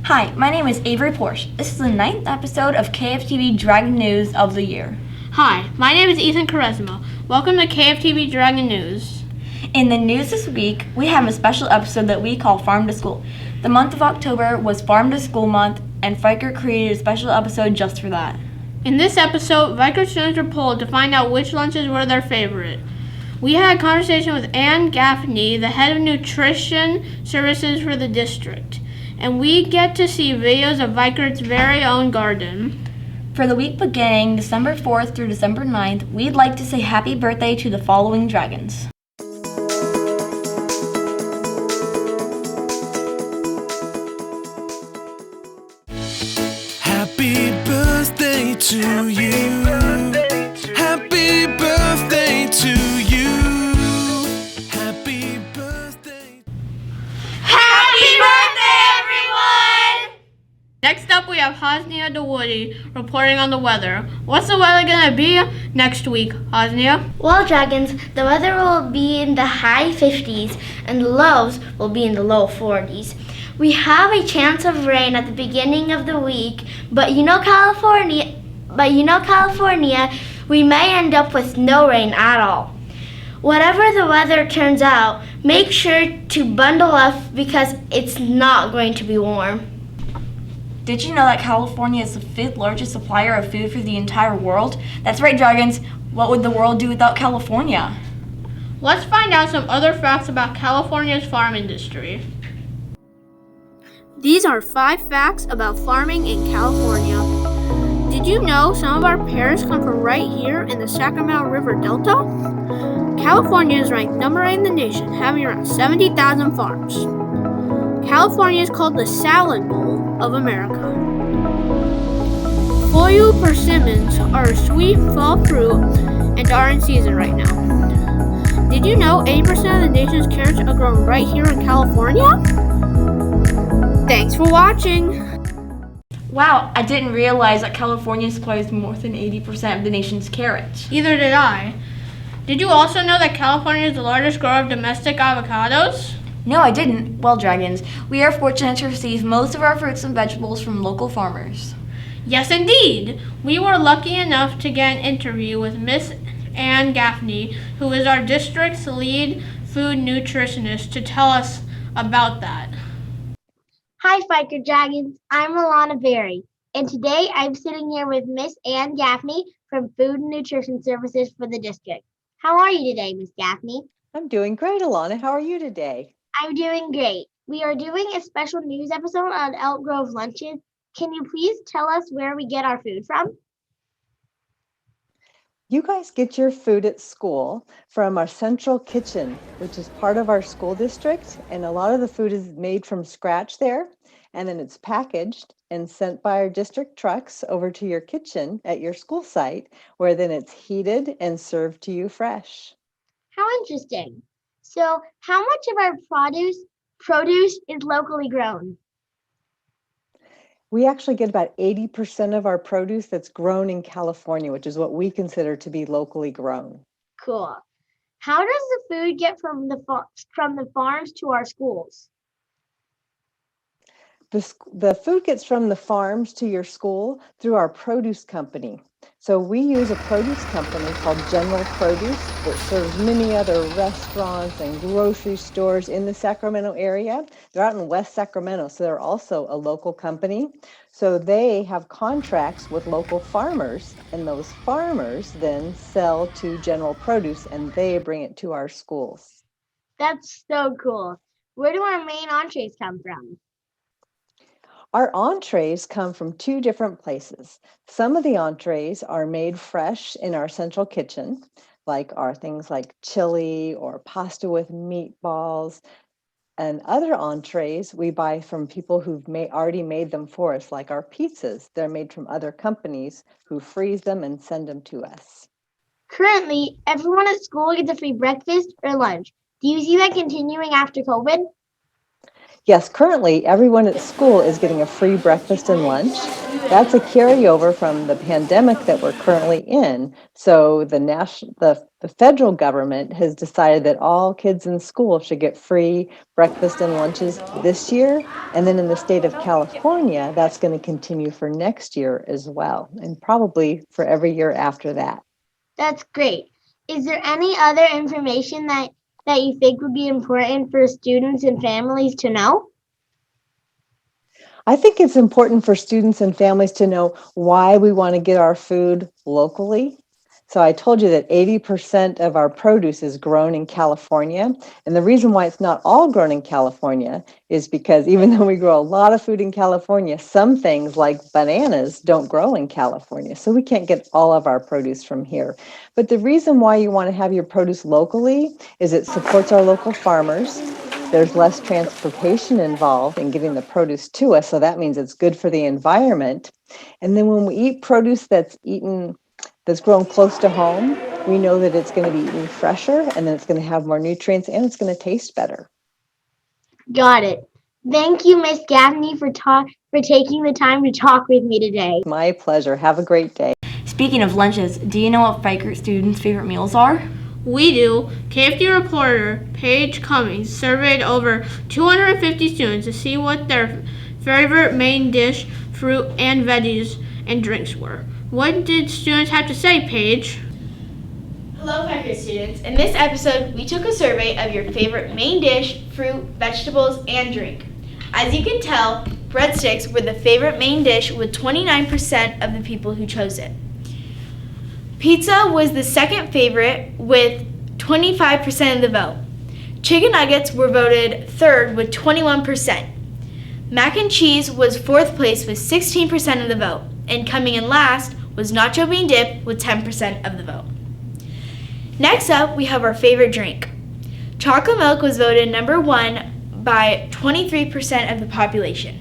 Hi, my name is Avery Porsche. This is the 9th episode of KFTV Dragon News of the year. Hi, my name is Ethan Charisma. Welcome to KFTV Dragon News. In the news this week, we have a special episode that we call Farm to School. The month of October was Farm to School month, and Fiker created a special episode just for that. In this episode, Vicar students were polled to find out which lunches were their favorite. We had a conversation with Ann Gaffney, the head of nutrition services for the district, and we get to see videos of Vicar's very own garden. For the week beginning December 4th through December 9th, we'd like to say happy birthday to the following dragons. Happy birthday to you. Happy birthday to you. Happy birthday. Happy birthday, everyone! Next up, we have Hosnia DeWoody reporting on the weather. What's the weather gonna be next week, Hosnia? Well, Dragons, the weather will be in the high 50s and the lows will be in the low 40s. We have a chance of rain at the beginning of the week, but you know California, we may end up with no rain at all. Whatever the weather turns out, make sure to bundle up because it's not going to be warm. Did you know that California is the 5th largest supplier of food for the entire world? That's right, Dragons. What would the world do without California? Let's find out some other facts about California's farm industry. These are 5 facts about farming in California. Did you know some of our pears come from right here in the Sacramento River Delta? California is ranked number 8 in the nation, having around 70,000 farms. California is called the Salad Bowl of America. Foyu persimmons are a sweet fall fruit and are in season right now. Did you know 80% of the nation's carrots are grown right here in California? Thanks for watching! Wow, I didn't realize that California supplies more than 80% of the nation's carrots. Either did I. Did you also know that California is the largest grower of domestic avocados? No, I didn't. Well, Dragons, we are fortunate to receive most of our fruits and vegetables from local farmers. Yes, indeed! We were lucky enough to get an interview with Miss Ann Gaffney, who is our district's lead food nutritionist, to tell us about that. Hi, Fiker Dragons. I'm Alana Berry, and today I'm sitting here with Miss Ann Gaffney from Food and Nutrition Services for the district. How are you today, Miss Gaffney? I'm doing great, Alana. How are you today? I'm doing great. We are doing a special news episode on Elk Grove lunches. Can you please tell us where we get our food from? You guys get your food at school from our central kitchen, which is part of our school district. And a lot of the food is made from scratch there. And then it's packaged and sent by our district trucks over to your kitchen at your school site, where then it's heated and served to you fresh. How interesting. So how much of our produce is locally grown? We actually get about 80% of our produce that's grown in California, which is what we consider to be locally grown. Cool. How does the food get from the farms to our schools? The food gets from the farms to your school through our produce company. So we use a produce company called General Produce that serves many other restaurants and grocery stores in the Sacramento area. They're out in West Sacramento, so they're also a local company. So they have contracts with local farmers, and those farmers then sell to General Produce, and they bring it to our schools. That's so cool. Where do our main entrees come from? Our entrees come from 2 different places. Some of the entrees are made fresh in our central kitchen, like our things like chili or pasta with meatballs. And other entrees we buy from people who've already made them for us, like our pizzas. They're made from other companies who freeze them and send them to us. Currently, everyone at school gets a free breakfast or lunch. Do you see that continuing after COVID? Yes, currently everyone at school is getting a free breakfast and lunch. That's a carryover from the pandemic that we're currently in. So the federal government has decided that all kids in school should get free breakfast and lunches this year. And then in the state of California, that's going to continue for next year as well, and probably for every year after that. That's great. Is there any other information that you think would be important for students and families to know? I think it's important for students and families to know why we want to get our food locally. So I told you that 80% of our produce is grown in California. And the reason why it's not all grown in California is because even though we grow a lot of food in California, some things like bananas don't grow in California. So we can't get all of our produce from here. But the reason why you want to have your produce locally is it supports our local farmers. There's less transportation involved in getting the produce to us, so that means it's good for the environment. And then when we eat produce that's grown close to home, we know that it's going to be eaten fresher, and then it's going to have more nutrients, and it's going to taste better. Got it. Thank you, Miss Gaffney, for taking the time to talk with me today. My pleasure. Have a great day. Speaking of lunches, do you know what Fikert students' favorite meals are? We do. KFTV reporter Paige Cummings surveyed over 250 students to see what their favorite main dish, fruit, and veggies and drinks were. What did students have to say, Paige? Hello, Fikert students. In this episode, we took a survey of your favorite main dish, fruit, vegetables, and drink. As you can tell, breadsticks were the favorite main dish with 29% of the people who chose it. Pizza was the second favorite with 25% of the vote. Chicken nuggets were voted third with 21%. Mac and cheese was fourth place with 16% of the vote. And coming in last was nacho bean dip with 10% of the vote. Next up, we have our favorite drink. Chocolate milk was voted number one by 23% of the population.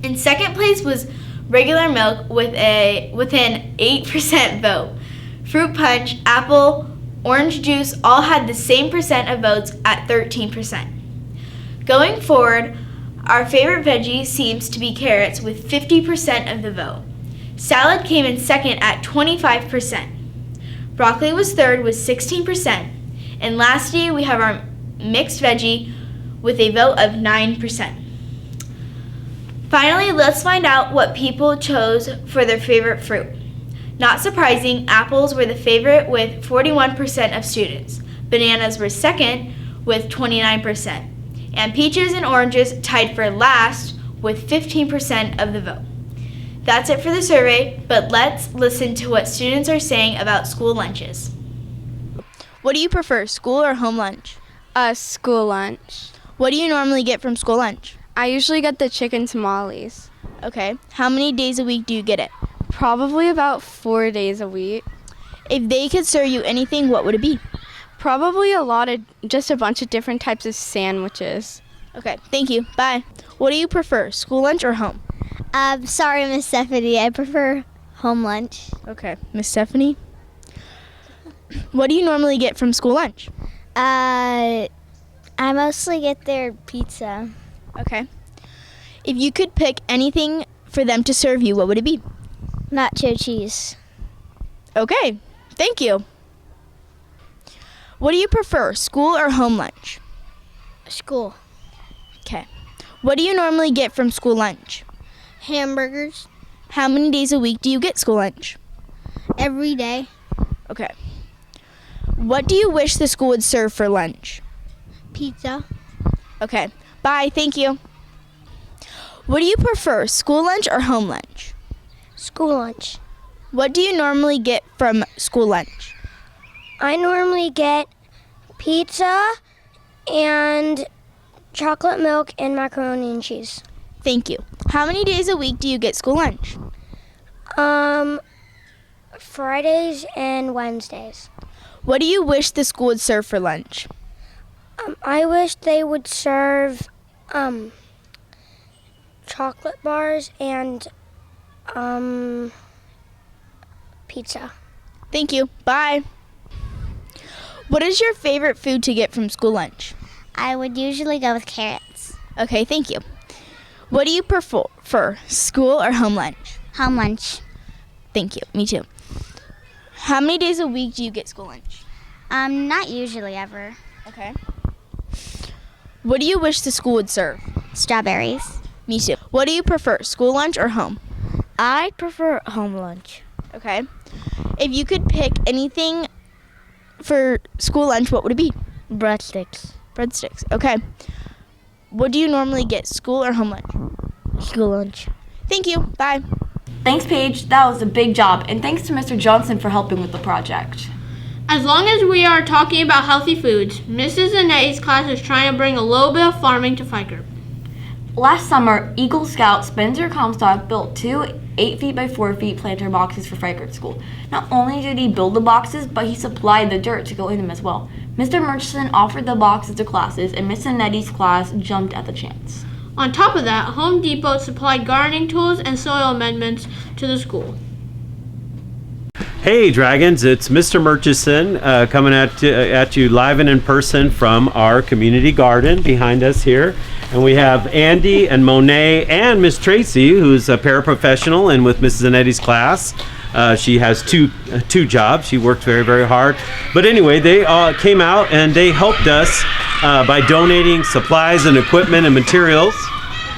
In second place was regular milk with an 8% vote. Fruit punch, apple, orange juice all had the same percent of votes at 13%. Going forward, our favorite veggie seems to be carrots with 50% of the vote. Salad came in second at 25%. Broccoli was third with 16%. And lastly, we have our mixed veggie with a vote of 9%. Finally, let's find out what people chose for their favorite fruit. Not surprising, apples were the favorite with 41% of students. Bananas were second with 29%. And peaches and oranges tied for last with 15% of the vote. That's it for the survey, but let's listen to what students are saying about school lunches. What do you prefer, school or home lunch? School lunch. What do you normally get from school lunch? I usually get the chicken tamales. Okay. How many days a week do you get it? Probably about 4 days a week. If they could serve you anything, what would it be? Probably just a bunch of different types of sandwiches. Okay, thank you. Bye. What do you prefer, school lunch or home? Sorry, Miss Stephanie. I prefer home lunch. Okay, Miss Stephanie. What do you normally get from school lunch? I mostly get their pizza. Okay. If you could pick anything for them to serve you, what would it be? Nacho cheese. Okay, thank you. What do you prefer, school or home lunch? School. Okay. What do you normally get from school lunch? Hamburgers. How many days a week do you get school lunch? Every day. Okay. What do you wish the school would serve for lunch? Pizza. Okay. Bye, thank you. What do you prefer, school lunch or home lunch? School lunch. What do you normally get from school lunch? I normally get pizza and chocolate milk and macaroni and cheese. Thank you. How many days a week do you get school lunch? Fridays and Wednesdays. What do you wish the school would serve for lunch? I wish they would serve chocolate bars and pizza. Thank you. Bye. What is your favorite food to get from school lunch? I would usually go with carrots. Okay, thank you. What do you prefer, school or home lunch? Home lunch. Thank you. Me too. How many days a week do you get school lunch? Not usually ever. Okay. What do you wish the school would serve? Strawberries. Me too. What do you prefer, school lunch or home? I prefer home lunch. Okay. If you could pick anything for school lunch, what would it be? Breadsticks. Breadsticks. Okay. What do you normally get, school or home lunch? School lunch. Thank you. Bye. Thanks, Paige. That was a big job, and thanks to Mr. Johnson for helping with the project. As long as we are talking about healthy foods, Mrs. Zanetti's class is trying to bring a little bit of farming to Fiker. Last summer, Eagle Scout Spencer Comstock built 2 8 feet by 4 feet planter boxes for Frikert School. Not only did he build the boxes, but he supplied the dirt to go in them as well. Mr. Murchison offered the boxes to classes, and Miss Zanetti's class jumped at the chance. On top of that, Home Depot supplied gardening tools and soil amendments to the school. Hey Dragons, it's Mr. Murchison coming at you live and in person from our community garden behind us here. And we have Andy and Monet and Miss Tracy, who's a paraprofessional and with Mrs. Zanetti's class. She has two jobs. She worked very, very hard. But anyway, they came out and they helped us by donating supplies and equipment and materials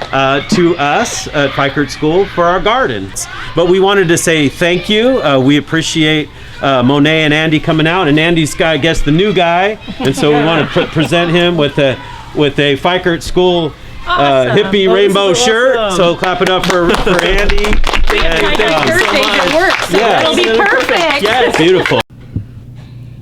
to us at Fikert School for our gardens. But we wanted to say thank you. We appreciate Monet and Andy coming out, and Andy's, I guess, the new guy, and so we want to present him with a Fikert School hippie rainbow shirt. Awesome. So clap it up for Andy. It'll be perfect. Yeah, beautiful.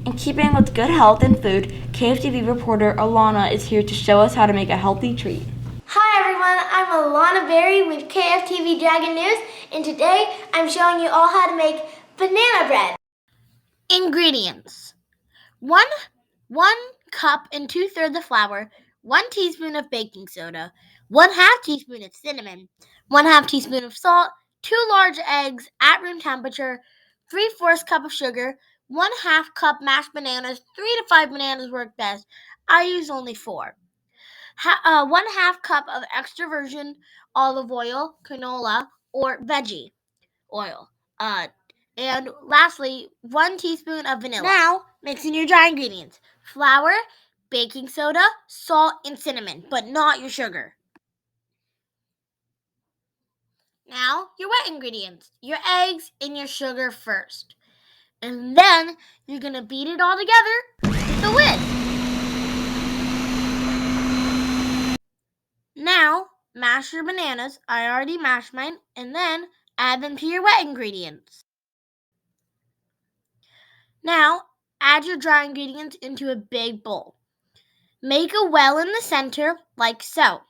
In keeping with good health and food, KFTV reporter Alana is here to show us how to make a healthy treat. Hi everyone, I'm Alana Berry with KFTV Dragon News, and today I'm showing you all how to make banana bread. Ingredients: 1 cup and 2/3 of flour, 1 teaspoon of baking soda, 1/2 teaspoon of cinnamon, 1/2 teaspoon of salt, 2 large eggs at room temperature, 3/4 cup of sugar, 1/2 cup mashed bananas. 3 to 5 bananas work best. I use only 4. 1/2 cup of extra virgin olive oil, canola, or veggie oil. And lastly, 1 teaspoon of vanilla. Now, mix in your dry ingredients: flour, baking soda, salt, and cinnamon, but not your sugar. Now, your wet ingredients: your eggs and your sugar first. And then, you're going to beat it all together with the whisk. Now, mash your bananas. I already mashed mine. And then, add them to your wet ingredients. Now, add your dry ingredients into a big bowl. Make a well in the center, like so.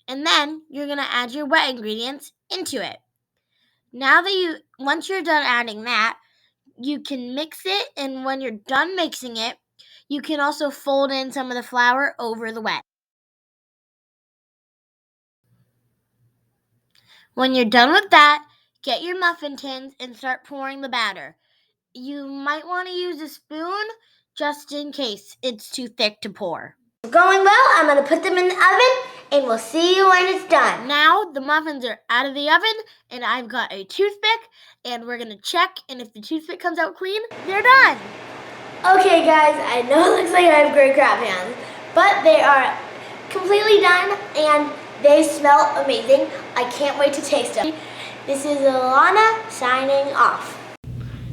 And then, you're going to add your wet ingredients into it. Once you're done adding that, you can mix it, and when you're done mixing it, you can also fold in some of the flour over the wet. When you're done with that, get your muffin tins and start pouring the batter. You might want to use a spoon just in case it's too thick to pour. Going well, I'm going to put them in the oven, and we'll see you when it's done. Now the muffins are out of the oven, and I've got a toothpick, and we're going to check, and if the toothpick comes out clean, they're done. Okay guys, I know it looks like I have great crab hands, but they are completely done, and they smell amazing. I can't wait to taste them. This is Alana signing off.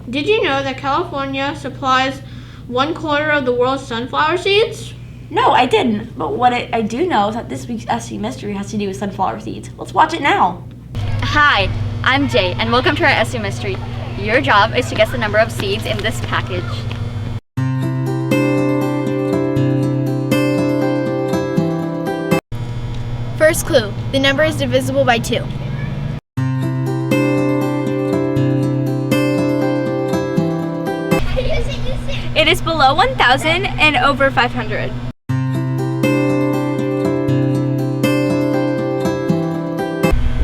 Did you know that California supplies 1/4 of the world's sunflower seeds? No, I didn't. But what I do know is that this week's SC Mystery has to do with sunflower seeds. Let's watch it now. Hi, I'm Jay, and welcome to our SU Mystery. Your job is to guess the number of seeds in this package. First clue, the number is divisible by 2. It is below 1,000 and over 500.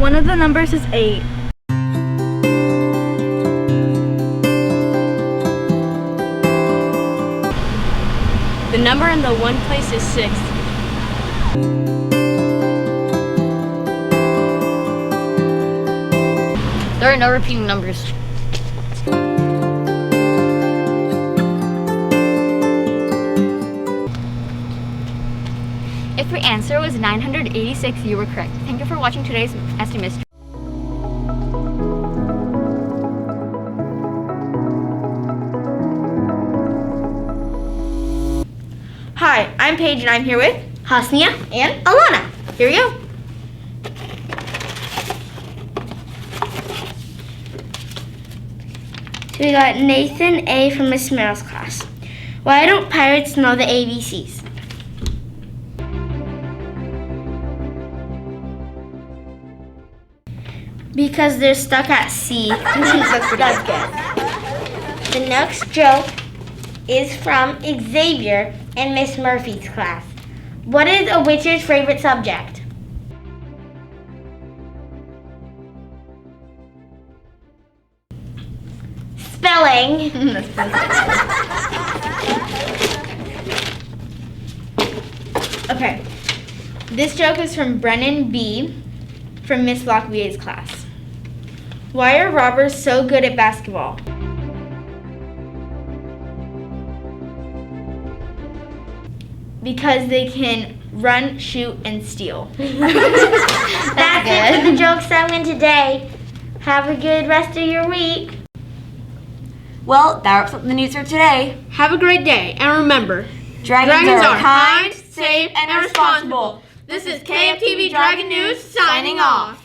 One of the numbers is 8. The number in the one place is 6. There are no repeating numbers. If your answer was 986, you were correct. Thank you for watching today's SU Mystery. Hi, I'm Paige and I'm here with Hasnia and Alana. Here we go. So we got Nathan A from Miss Merrill's class. Why don't pirates know the ABCs? Because they're stuck at sea. That's good. The next joke is from Xavier in Miss Murphy's class. What is a witch's favorite subject? Spelling. Okay. This joke is from Brennan B. from Miss Lockvier's class. Why are robbers so good at basketball? Because they can run, shoot, and steal. That's it for the joke segment today. Have a good rest of your week. Well, that wraps up the news for today. Have a great day, and remember, Dragons are kind, safe, and responsible. This is KFTV Dragon News signing off.